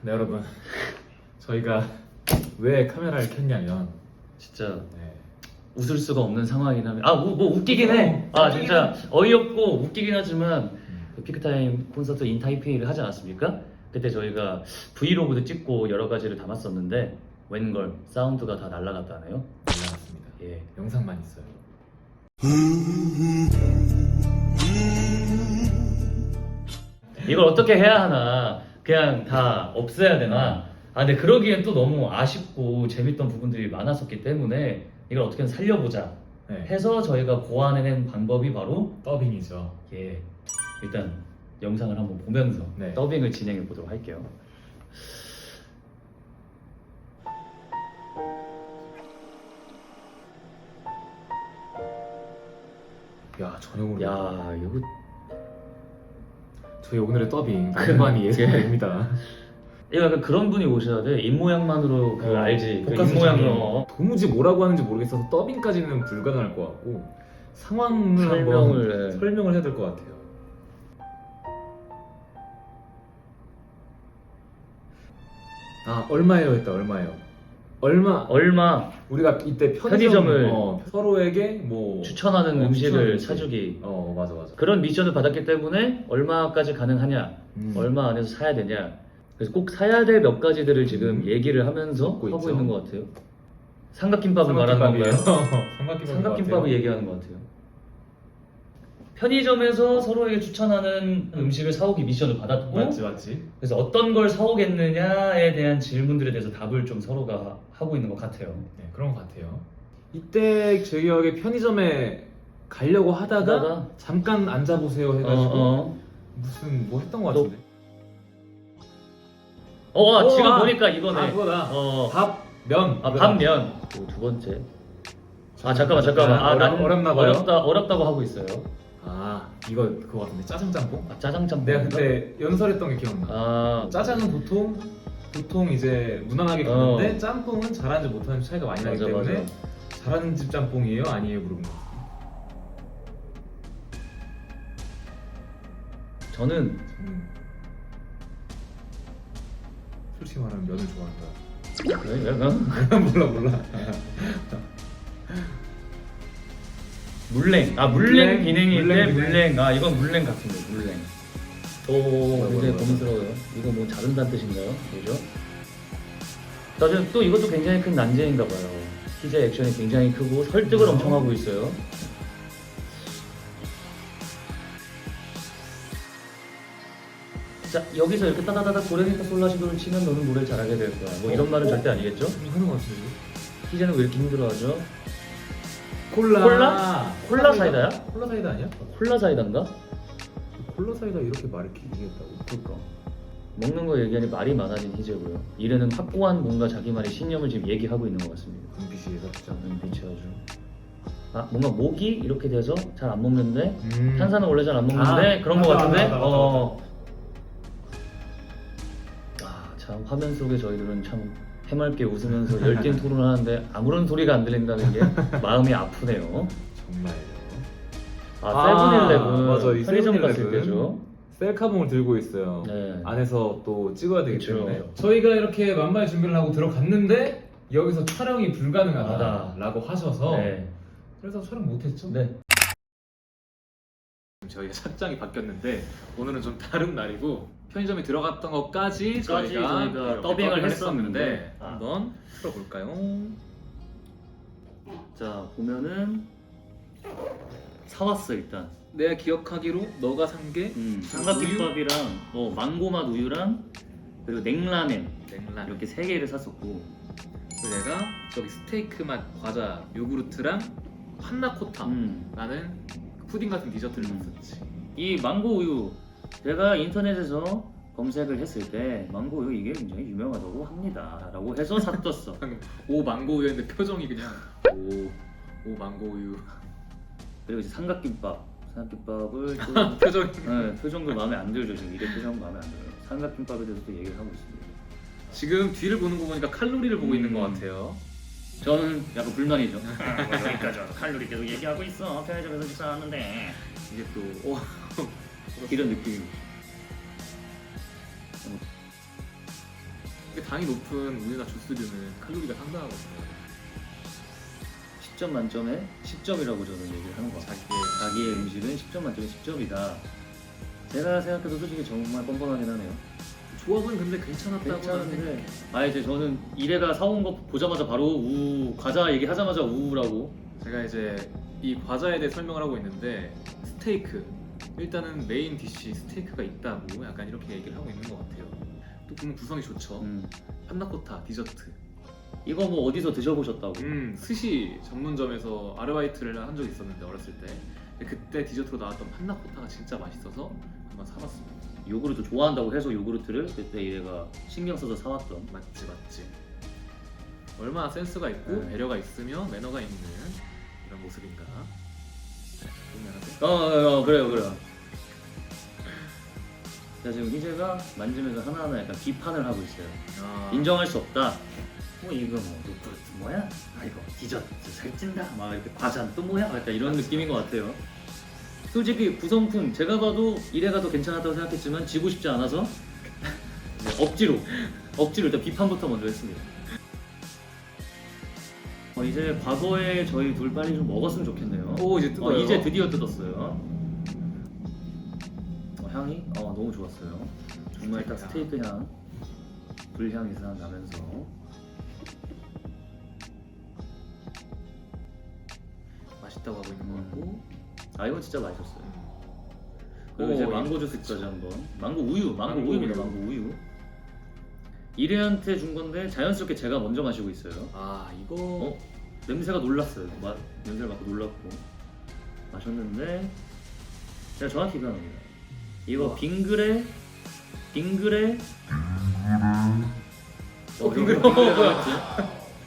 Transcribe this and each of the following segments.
네 여러분, 저희가 왜 카메라를 켰냐면 진짜 네. 웃을 수가 없는 상황이긴 하면 뭐 웃기긴 해. 진짜 어이없고 웃기긴 하지만 그 피크타임 콘서트 인 타이페이를 하지 않았습니까? 그때 저희가 브이로그도 찍고 여러 가지를 담았었는데 웬걸 사운드가 다 날라갔다네요. 올라갔습니다. 예. 영상만 있어요. 이걸 어떻게 해야 하나? 그냥 다 없애야 되나? 근데 그러기엔 또 너무 아쉽고 재밌던 부분들이 많았었기 때문에 이걸 어떻게든 살려보자 네. 해서 저희가 고안해낸 방법이 바로 더빙이죠. 일단 영상을 한번 보면서 네. 더빙을 진행해 보도록 할게요. 야 저녁으로. 야 이거 저희 오늘의 더빙 공간이 예상됩니다. 이거 약간 그런 분이 오셔야 돼. 입 모양만으로 알지. 그 입 복가스 모양으로 도무지 뭐라고 하는지 모르겠어서 더빙까지는 불가능할 것 같고 상황을 설명을 한번 해. 설명을 해야 될 것 같아요. 얼마예요 했다. 얼마 우리가 이때 편의점을 서로에게 뭐 추천하는 음식을 사주기 맞아 그런 미션을 받았기 때문에 얼마까지 가능하냐, 얼마 안에서 사야 되냐. 그래서 꼭 사야 될 몇 가지들을 지금 얘기를 하면서 하고 있죠. 있는 것 같아요. 삼각김밥을 말하는 건가요? 삼각김밥을 얘기. 얘기하는 것 같아요. 편의점에서 서로에게 추천하는 음식을 사오기 미션을 받았고, 맞지. 그래서 어떤 걸 사오겠느냐에 대한 질문들에 대해서 답을 좀 서로가 하고 있는 것 같아요. 네, 그런 것 같아요. 이때 제 기억에 편의점에 가려고 하다가 잠깐 앉아보세요 해가지고 무슨 뭐 했던 것 같은데. 지금 보니까 이거네. 그거다. 밥, 면. 면. 두 번째. 잠깐만. 난 어렵나 봐요. 어렵다고 하고 있어요. 이거 그거 같은데 짜장짬뽕? 짜장짬뽕. 내가 그때 연설했던 게 기억나. 짜장은 보통 이제 무난하게 가는데 짬뽕은 잘하는지 못하는지 차이가 많이 나기 때문에 잘하는 집 짬뽕이에요? 아니에요? 물어본 거. 저는 솔직히 말하면 면을 좋아한다. 약간 몰라. 물냉 비냉일 때 비냉. 물냉. 이건 물냉 같은데 물냉. 굉장히 뭐야. 고민스러워요. 이거 뭐 자른다는 뜻인가요? 그죠? 또 이것도 굉장히 큰 난제인가 봐요. 희재 액션이 굉장히 크고 설득을 엄청 하고 있어요. 자, 여기서 이렇게 따다다닥 도레미파 솔라시도를 치면 너는 노래를 잘하게 될 거야. 뭐 이런 말은 절대 아니겠죠? 하는 것 같은데. 희재는 왜 이렇게 힘들어하죠? 콜라 사이다야? 콜라 사이다 아니야? 콜라 사이다인가? 콜라 사이다 이렇게 말을 얘기했다고? 그러니까 먹는 거 얘기하니 말이 많아진 희재고요. 이래는 확고한 뭔가 자기만의 신념을 지금 얘기하고 있는 것 같습니다. 눈빛이 예사롭지 눈빛이 아주 뭔가 목이 이렇게 돼서 잘 안 먹는데 않아. 탄산은 원래 잘 안 먹는데 그런 거 같은데 맞아. 참 화면 속에 저희들은 참 해맑게 웃으면서 열띤 토론하는데 아무런 소리가 안 들린다는 게 마음이 아프네요. 정말요. 세븐일레븐 맞아, 이 편의점 갔을 세븐일레븐. 때죠. 셀카봉을 들고 있어요. 네. 안에서 또 찍어야 되기 그쵸. 때문에 저희가 이렇게 만반의 준비를 하고 들어갔는데 여기서 촬영이 불가능하다라고 하셔서 네. 그래서 촬영 못했죠. 네. 저희가 착장이 바뀌었는데 오늘은 좀 다른 날이고 편의점에 들어갔던 것까지 저희가 이렇게 더빙을 했었는데 한번 풀어볼까요? 자 보면은 사왔어 일단. 내가 기억하기로 너가 산 게 삼각김밥이랑 망고맛 우유랑 그리고 냉라멘 냉라면, 이렇게 세 개를 샀었고 그리고 내가 저기 스테이크 맛 과자 요구르트랑 판나코타라는 푸딩 같은 디저트를 샀었지. 이 망고 우유 제가 인터넷에서 검색을 했을 때 망고 우유 이게 굉장히 유명하다고 합니다 라고 해서 샀었어. 오 망고 우유인데 표정이 그냥 오 망고 우유. 그리고 이제 삼각김밥을 또 표정이 표정도 마음에 안 들죠. 지금 이게 표정 마음에 안 들어요. 삼각김밥에 대해서 또 얘기를 하고 있습니다. 지금 뒤를 보는 거 보니까 칼로리를 보고 있는 것 같아요. 저는 약간 불만이죠. 그러니까 저 칼로리 계속 얘기하고 있어. 편의점에서 식사하는데 이게 또 이런 느낌. 당이 높은 우유나 주스류는 칼로리가 상당하거든요. 10점 만점에 10점이라고 저는 얘기를 하는 것 같아요. 자기의 음식은 10점 만점에 10점이다. 제가 생각해도 솔직히 정말 뻔뻔하긴 하네요. 조합은 근데 괜찮았다고 괜찮은데 이제 저는 이래가 사온 거 보자마자 바로 과자 얘기하자마자 우라고. 제가 이제 이 과자에 대해 설명을 하고 있는데 스테이크 일단은 메인 디쉬 스테이크가 있다고 약간 이렇게 얘기를 하고 있는 것 같아요. 또 보면 구성이 좋죠. 판나코타 디저트. 이거 뭐 어디서 드셔보셨다고? 스시 전문점에서 아르바이트를 한 적이 있었는데 어렸을 때 그때 디저트로 나왔던 판나코타가 진짜 맛있어서 한번 사봤습니다. 요구르트 좋아한다고 해서 요구르트를 그때 이래가 신경 써서 사왔던. 맞지. 얼마나 센스가 있고 네. 배려가 있으며 매너가 있는 이런 모습인가. 보면 그래요. 자, 지금 희재가 만지면서 하나하나 약간 비판을 하고 있어요. 인정할 수 없다. 이거 요구르트 뭐야? 이거 디저트 살찐다. 막 이렇게 과자는 또 뭐야? 약간 이런 느낌인 것 같아요. 솔직히 구성품 제가 봐도 이래가 더 괜찮았다고 생각했지만 지고 싶지 않아서 억지로 일단 비판부터 먼저 했습니다. 이제 과거에 저희 둘 빨리 좀 먹었으면 좋겠네요. 오 이제 뜯어요. 이제 드디어 뜯었어요. 향이 너무 좋았어요. 정말 딱 스테이크 향, 불향이 나면서 맛있다고 하고 있는 것 같고. 이건 진짜 맛있었어요. 그리고 이제 망고 주스까지 한번. 망고 우유입니다. 망고 우유. 이래한테 준 건데 자연스럽게 제가 먼저 마시고 있어요. 이거 냄새가 놀랐어요. 냄새를 맡고 놀랐고 마셨는데 제가 정확히 기억합니다. 이거 빙그레 빙그레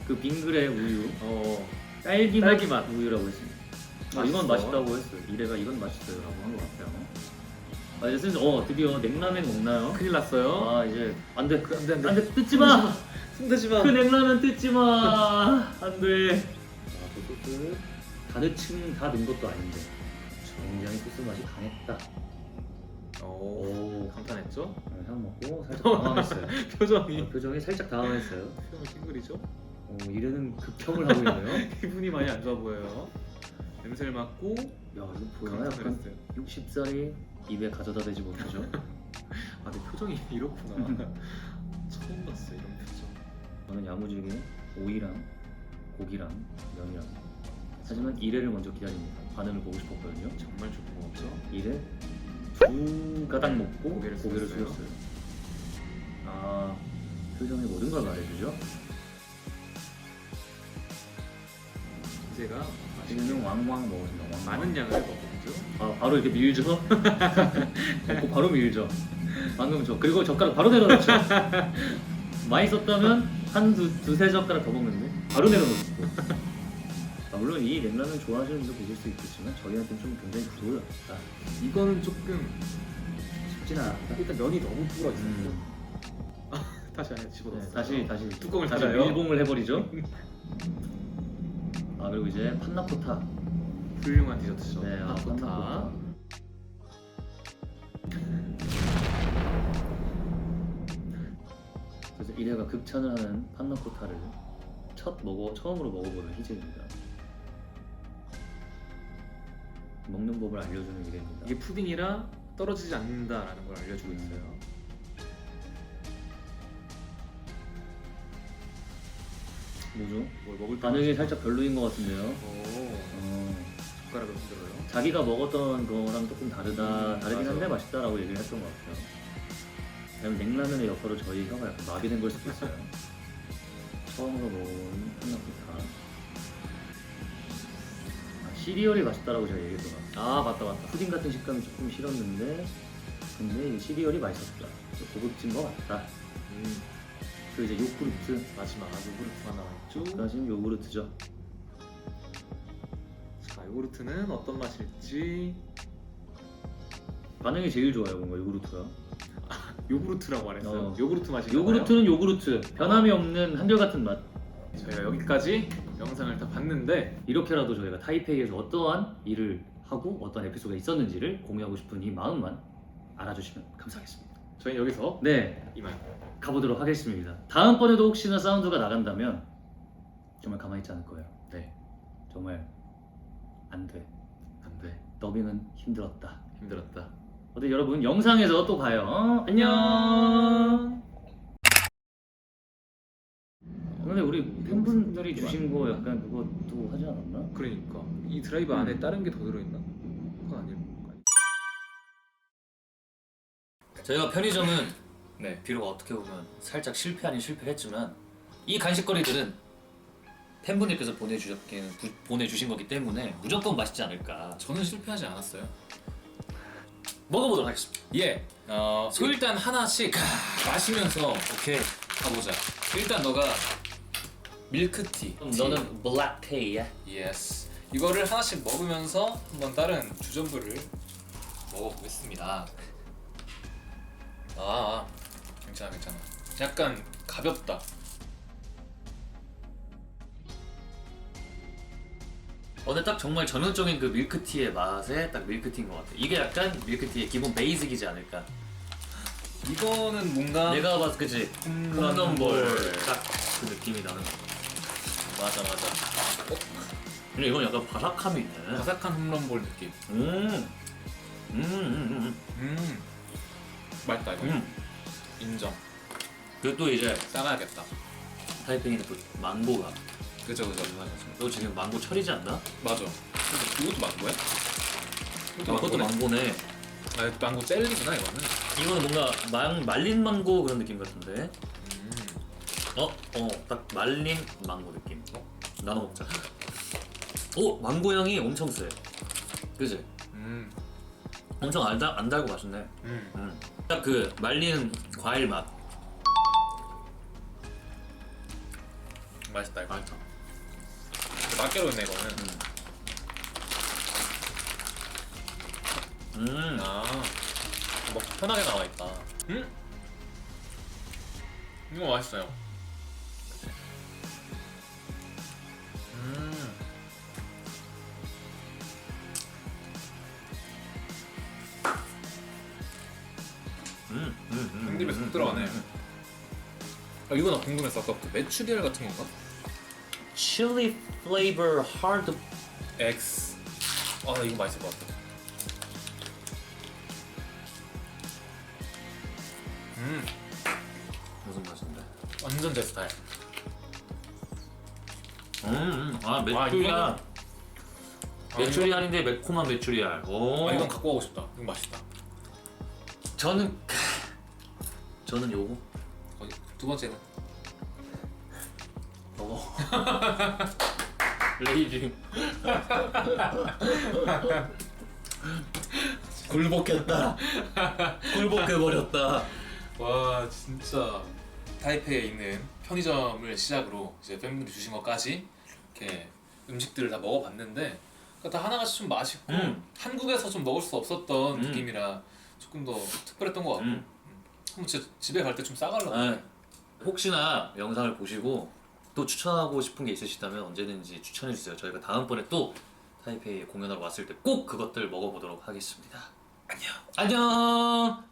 그 빙그레 우유 딸기 맛 우유라고 했습니다. 이건 맛있다고 했어요. 이래가 이건 맛있어요라고 한 것 같아요. 이제 슬슬 드디어 냉라면 먹나요? 큰일 났어요. 이제 안돼 뜯지 마. 손대지 마. 그 냉라면 뜯지 마. 안돼. 소스 가득층 다 넣은 것도 아닌데 굉장히 소스 맛이 강했다. 감탄했죠? 향 먹고 살짝 당황했어요. 표정이 살짝 당황했어요. 표정이 찡그리죠? 이래는 극혐을 하고 있네요. 기분이 많이 안 좋아 보여요. 냄새를 맡고 이거 보여요? 약간 60살이 입에 가져다 대지 못하죠. 내 표정이 이렇구나. 처음 봤어 이런 표정. 저는 야무지게 오이랑 고기랑 면이랑. 하지만 이래를 먼저 기다립니다. 반응을 보고 싶었거든요. 정말 좋고 이래 두 가닥 먹고 고개를 숙였어요. 표정의 모든 걸 말해주죠. 이제가 지금은 왕왕 먹었습니다. 많은 양을 먹었죠. 바로 이렇게 밀죠. 먹고 바로 밀죠. 방금 그리고 젓가락 바로 내려놓죠. 많이 썼다면 두세 젓가락 더 먹는데 바로 내려놓고. 물론 이 냉라면 좋아하시는 분도 계실 수 있겠지만 저희한테는 좀 굉장히 부러웠다. 이거는 조금 쉽진 않았다. 일단 면이 너무 불어있어요. 다시 안에 집어넣었어요. 다시 뚜껑을 다시 닫아요. 밀봉을 해버리죠. 그리고 이제 판나코타. 훌륭한 디저트죠. 네, 판나코타. 그래서 이래가 극찬을 하는 판나코타를 처음으로 먹어보는 희재입니다. 먹는 법을 알려주는 이래입니다. 이게 푸딩이라 떨어지지 않는다라는 걸 알려주고 있어요. 뭐죠? 뭘 먹을 때 반응이 살짝 별로인 것 같은데요. 젓가락을 흔들어요. 자기가 먹었던 거랑 조금 다르긴 맞아. 한데 맛있다라고 얘기를 했던 것 같아요. 왜냐면 냉라면의 여파로 저희 혀가 약간 마비된 걸 수도 있어요. 처음으로 먹은 판나코타. 시리얼이 맛있다라고 제가 얘기했던 것 같아요. 맞다. 푸딩 같은 식감이 조금 싫었는데 근데 이 시리얼이 맛있었다. 고급진 것 같다. 그리고 이제 요구르트. 마지막 요구르트가 나와있죠. 여기까지는 요구르트죠. 자, 요구르트는 어떤 맛일지. 반응이 제일 좋아요, 뭔가 요구르트가. 요구르트라고 말했어요. 요구르트 맛이. 요구르트는 요구르트. 변함이 없는 한결같은 맛. 저희가 여기까지 영상을 다 봤는데 이렇게라도 저희가 타이페이에서 어떠한 일을 하고 어떤 에피소드가 있었는지를 공유하고 싶은 이 마음만 알아주시면 감사하겠습니다. 저희는 여기서 네, 이만. 가보도록 하겠습니다. 다음번에도 혹시나 사운드가 나간다면 정말 가만히 있지 않을 거예요. 네, 정말 안 돼. 안 돼. 더빙은 힘들었다. 힘들었다. 어때 여러분, 영상에서 또 봐요. 안녕. 근데 우리 팬분들이 주신 거 약간 그것도 하지 않았나? 그러니까 이 드라이브 안에 다른 게 더 들어있나? 그건 아닐 거 저희가 편의점은 네. 비록 어떻게 보면 살짝 실패 아닌 실패를 했지만 이 간식거리들은 팬분들께서 보내주신 거기 때문에 무조건 맛있지 않을까. 저는 실패하지 않았어요. 먹어보도록 하겠습니다. 예. 일단 하나씩 마시면서 오케이 가보자. 일단 너가 밀크티. 너는 블랙테이야? 예스. 이거를 하나씩 먹으면서 한번 다른 주전부를 먹어보겠습니다. 괜찮아. 약간 가볍다. 근데 딱 정말 전형적인 그 밀크티의 맛에 딱 밀크티인 것 같아. 이게 약간 밀크티의 기본 베이직이지 않을까. 이거는 뭔가 내가 봤을 그지? 홈런볼 딱 그 느낌이 나는 거. 맞아. 근데 이건 약간 바삭함이 있네. 바삭한 홈런볼 느낌. 맛있다 이거. 인정. 그리고 또 이제 싸가야겠다. 타이페이는 또 망고가 그죠. 너 지금 망고 철이지 않나? 맞아. 이것도 망고야? 그것도 망고네. 망고 젤리구나 이거는. 이거는 뭔가 말린 망고 그런 느낌 같은데. 딱 말린 망고 느낌. 나눠 먹자. 망고 향이 엄청 세. 그지? 엄청 안 달고 맛있네. 딱 그 말린 과일 맛. 맛있다 이거. 맛있다. 낱개로 있네 이거는. 뭐 편하게 나와 있다. 이거 맛있어요. 햄집에 쏙 들어가네. 이거 나 궁금했어. 아까 그 메추리알 같은 건가? Chili flavor hard. X. 이거 맛있을 것 같아. 무슨 맛인데? 완전 제 스타일. 메추리알. 이거는- 메추리알인데 매콤한 메추리알. 이건 갖고 가고 싶다. 이거 맛있다. 저는 요거. 두 번째는? 레이지. 굴복했다. 굴복해버렸다. 와 진짜 타이페이에 있는 편의점을 시작으로 이제 팬분들이 주신 것까지 이렇게 음식들을 다 먹어봤는데 다 하나같이 좀 맛있고 한국에서 좀 먹을 수 없었던 느낌이라 조금 더 특별했던 것 같고 한번 진짜 집에 갈 때 좀 싸가려고. 혹시나 영상을 보시고 또 추천하고 싶은 게 있으시다면 언제든지 추천해주세요. 저희가 다음번에 또 타이페이 공연하러 왔을 때 꼭 그것들 먹어보도록 하겠습니다. 안녕.